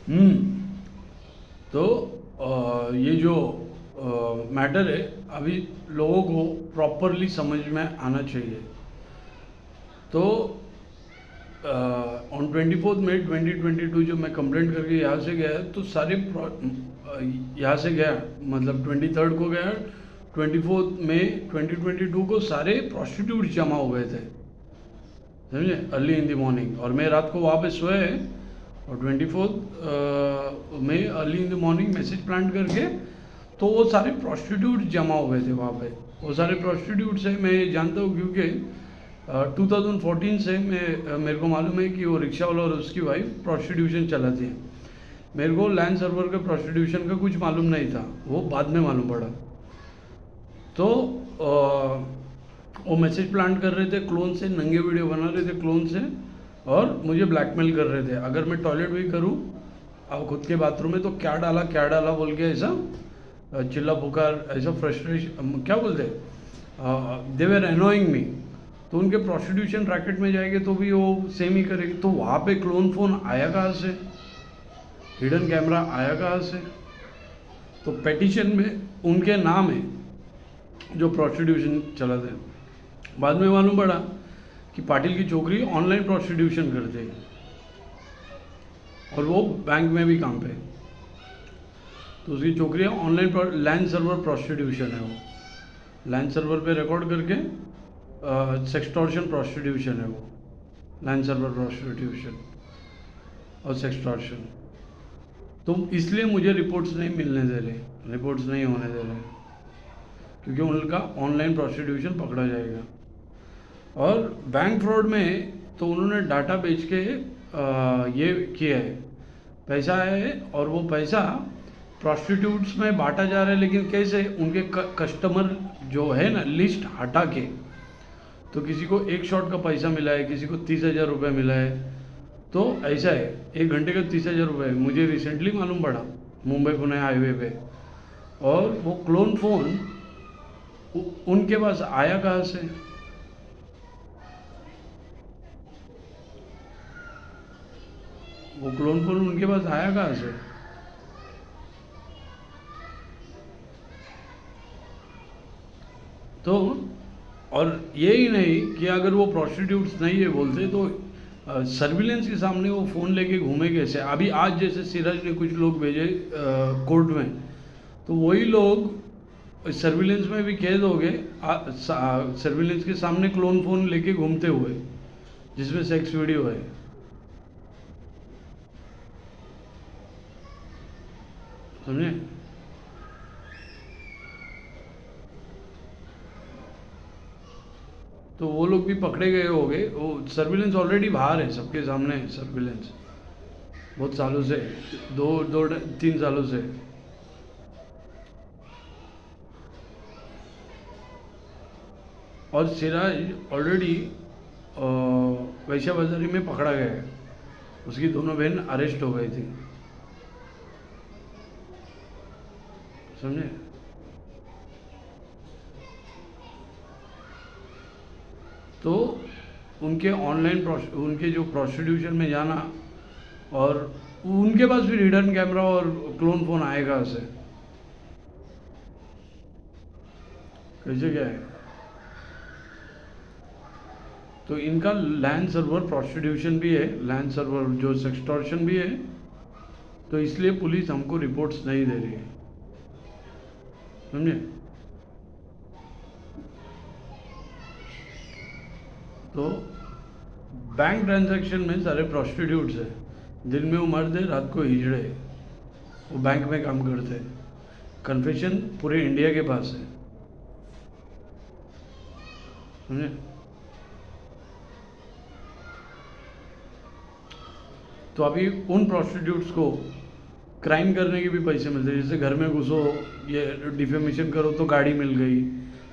हम्म। तो ये जो मैटर है, अभी लोगों को प्रॉपरली समझ में आना चाहिए। तो ऑन 24 मई 2022 जब मैं कंप्लेंट करके यहाँ से गया, तो सारे यहाँ से गया, मतलब 23 को गया, 24 मई 2022 को सारे प्रोस्टिट्यूट जमा हो गए थे, समझे, अर्ली इन द मॉर्निंग। और मैं रात को वहाँ पे सोए, और 24 में early in the morning message plant करके, तो वो सारे प्रोस्टिट्यूट जमा हो गए थे वहाँ पे। वो सारे प्रोस्टिट्यूट से मैं जानता हूँ, क्योंकि 2014 से मेरे को मालूम है कि वो रिक्शा वाला और उसकी वाइफ प्रोस्टिट्यूशन चलाती है। मेरे को लैंड सर्वर के प्रोस्टिट्यूशन का कुछ मालूम नहीं था, वो बाद में मालूम पड़ा। तो वो मैसेज प्लांट कर रहे थे क्लोन से, नंगे वीडियो बना रहे थे क्लोन से, और मुझे ब्लैकमेल कर रहे थे। अगर मैं टॉयलेट भी करूँ अब खुद के बाथरूम में, तो क्या डाला बोल के ऐसा चिल्ला पुकार, ऐसा फ्रस्ट्रेशन, क्या बोलते, दे वर एनोइंग मी। तो उनके प्रोस्टिट्यूशन रैकेट में जाएंगे तो भी वो सेम ही करेगी। तो वहाँ पे क्लोन फ़ोन आया कहाँ से, हिडन कैमरा आया कहाँ से? तो पेटिशन में उनके नाम है जो प्रोस्टिट्यूशन चलाते हैं। बाद में मालूम पड़ा कि पाटिल की छोकरी ऑनलाइन प्रोस्टिट्यूशन करते हैं, और वो बैंक में भी काम पे। तो उसकी छोकरी ऑनलाइन लैंड सर्वर प्रोस्टिट्यूशन है, वो लैंड सर्वर पे रिकॉर्ड करके सेक्सटॉर्शन प्रोस्टिट्यूशन है वो, लैंड सर्वर प्रोस्टिट्यूशन और सेक्सटॉर्शन। तो इसलिए मुझे रिपोर्ट्स नहीं मिलने दे रहे, रिपोर्ट्स नहीं होने दे रहे, क्योंकि उनका ऑनलाइन प्रोस्टिट्यूशन पकड़ा जाएगा। और बैंक फ्रॉड में तो उन्होंने डाटा बेच के ये किया है, पैसा है, और वो पैसा प्रोस्टिट्यूट्स में बांटा जा रहा है। लेकिन कैसे, उनके कस्टमर जो है ना, लिस्ट हटा के। तो किसी को एक शॉट का पैसा मिला है, किसी को 30,000 रुपये मिला है। तो ऐसा है, 1 घंटे का 30,000 रुपये मुझे रिसेंटली मालूम पड़ा, मुंबई पुणे हाईवे पे। और वो क्लोन फ़ोन उनके पास आया कहाँ से? वो क्लोन फ़ोन उनके पास आया कहाँ से? तो और ये ही नहीं कि अगर वो प्रोस्टिट्यूट्स नहीं है बोलते, तो सर्विलेंस के सामने वो फ़ोन लेके घूमे कैसे? अभी आज जैसे सिराज ने कुछ लोग भेजे कोर्ट में, तो वही लोग सर्विलेंस में भी कैद हो गए, सर्विलेंस के सामने क्लोन फ़ोन लेके घूमते हुए, जिसमें सेक्स वीडियो है, समझे। तो वो लोग भी पकड़े गए हो गए। वो सर्विलेंस ऑलरेडी बाहर है, सबके सामने है सर्विलेंस, बहुत सालों से, 2-3 सालों से। और सिराज ऑलरेडी वैश्या बाजारी में पकड़ा गया है, उसकी दोनों बहन अरेस्ट हो गई थी, समझे। तो उनके ऑनलाइन उनके जो प्रोस्टिट्यूशन में जाना, और उनके पास फिर हिडन कैमरा और क्लोन फ़ोन आएगा उसे, कैसे क्या है? तो इनका लैंड सर्वर प्रोस्टिट्यूशन भी है, लैंड सर्वर जो सेक्सटॉर्शन भी है। तो इसलिए पुलिस हमको रिपोर्ट्स नहीं दे रही है, समझे। तो बैंक ट्रांजैक्शन में सारे प्रोस्टिट्यूट्स है, दिन में वो मर्द है, रात को हिजड़े, वो बैंक में काम करते हैं। कन्फेशन पूरे इंडिया के पास है, समझे। तो अभी उन प्रोस्टिट्यूट्स को क्राइम करने के भी पैसे मिलते हैं, जैसे घर में घुसो, ये डिफेमेशन करो तो गाड़ी मिल गई,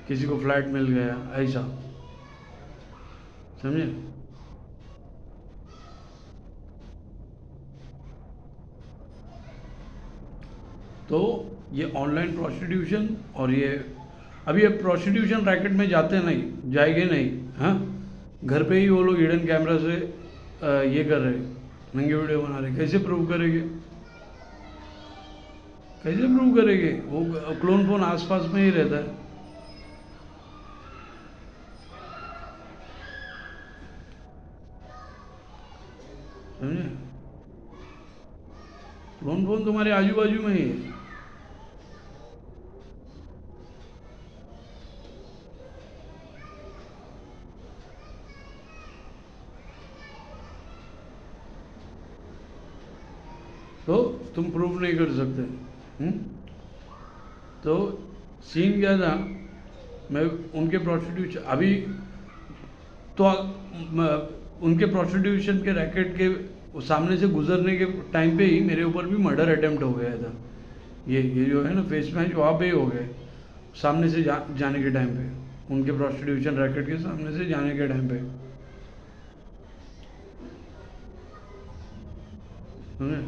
किसी को फ्लैट मिल गया, ऐसा, समझे। तो ये ऑनलाइन प्रोस्टिट्यूशन, और ये अभी ये प्रोस्टिट्यूशन रैकेट में जाते नहीं, जाएंगे नहीं, हाँ, घर पे ही वो लोग हिडन कैमरा से ये कर रहे, नंगे वीडियो बना रहे, कैसे प्रूव करेंगे? कैसे प्रूव करेंगे? वो क्लोन फ़ोन आसपास में ही रहता है। समझे? क्लोन फ़ोन तुम्हारे आजू बाजू में ही है। तो तुम प्रूफ नहीं कर सकते। हुँ? तो सीन क्या था, मैं उनके प्रोस्टिट्यूशन अभी तो उनके प्रोस्टिट्यूशन के रैकेट के सामने से गुजरने के टाइम पे ही मेरे ऊपर भी मर्डर अटेम्प्ट हो गया था। ये जो है ना फेस मैच वहाँ पे ही हो गए, सामने से जाने के टाइम पे, उनके प्रोस्टिट्यूशन रैकेट के सामने से जाने के टाइम पे। समझे?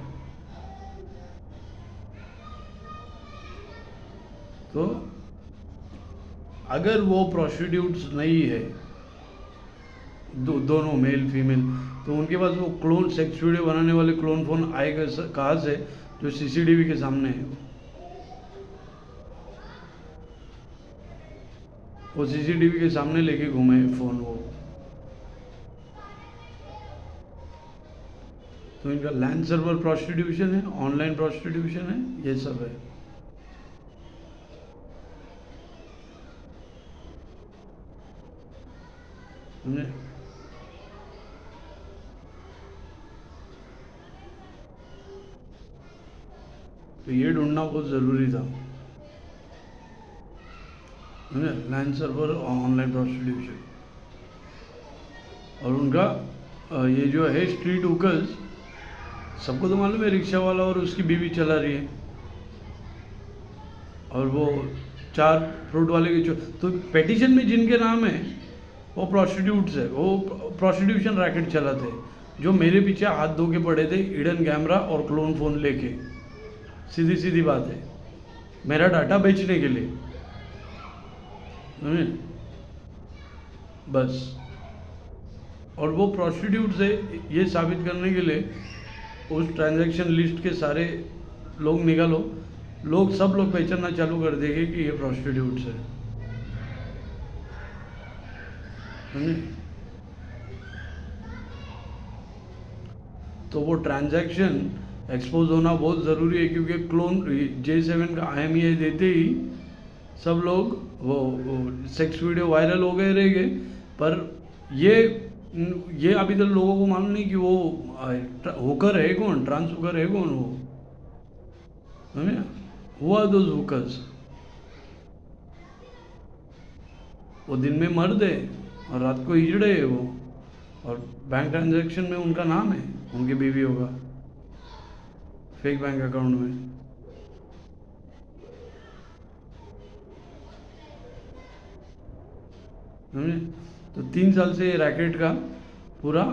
तो अगर वो प्रोस्टिट्यूट्स नहीं है, दोनों मेल फीमेल, तो उनके पास वो क्लोन सेक्स वीडियो बनाने वाले क्लोन फ़ोन आएगा कहाँ से जो सीसीटीवी के सामने है? वो सीसीटीवी के सामने लेके घूमे फ़ोन वो। तो इनका लैंड सर्वर प्रोस्टिट्यूशन है, ऑनलाइन प्रोस्टिट्यूशन है, ये सब है। समझे? तो ये ढूंढना बहुत ज़रूरी था। समझे? लैंड सर्वर और ऑनलाइन प्रोस्टिट्यूशन। और उनका ये जो है स्ट्रीट हुकर्स, सबको तो मालूम है रिक्शा वाला और उसकी बीवी चला रही है, और वो 4 फ्रूट वाले के जो तो पेटिशन में जिनके नाम है वो प्रोस्टिट्यूट्स है, वो प्रोस्टिट्यूशन रैकेट चलाते हैं, जो मेरे पीछे हाथ धो के पड़े थे हिडन कैमरा और क्लोन फ़ोन लेके। सीधी सीधी बात है, मेरा डाटा बेचने के लिए। समझे? बस। और वो प्रोस्टिट्यूट से ये साबित करने के लिए उस ट्रांजैक्शन लिस्ट के सारे लोग निकालो, सब लोग पहचानना चालू कर देंगे कि ये प्रोस्टिट्यूट्स है। समझे? तो वो ट्रांजैक्शन एक्सपोज होना बहुत ज़रूरी है, क्योंकि क्लोन J7 का IMEI देते ही सब लोग वो सेक्स वीडियो वायरल हो गए रहेंगे। पर ये अभी तक लोगों को मालूम नहीं कि वो हुकर है कौन, ट्रांस हुकर है कौन वो। समझे? Who are those hookers? वो दिन में मर्द है और रात को हिजड़े है वो, और बैंक ट्रांजैक्शन में उनका नाम है, उनकी बीवी होगा फेक बैंक अकाउंट में। समझे? तो 3 साल से ये रैकेट का पूरा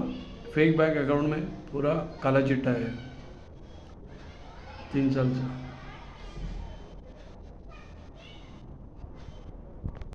फेक बैंक अकाउंट में पूरा काला चिट्टा है, 3 साल से।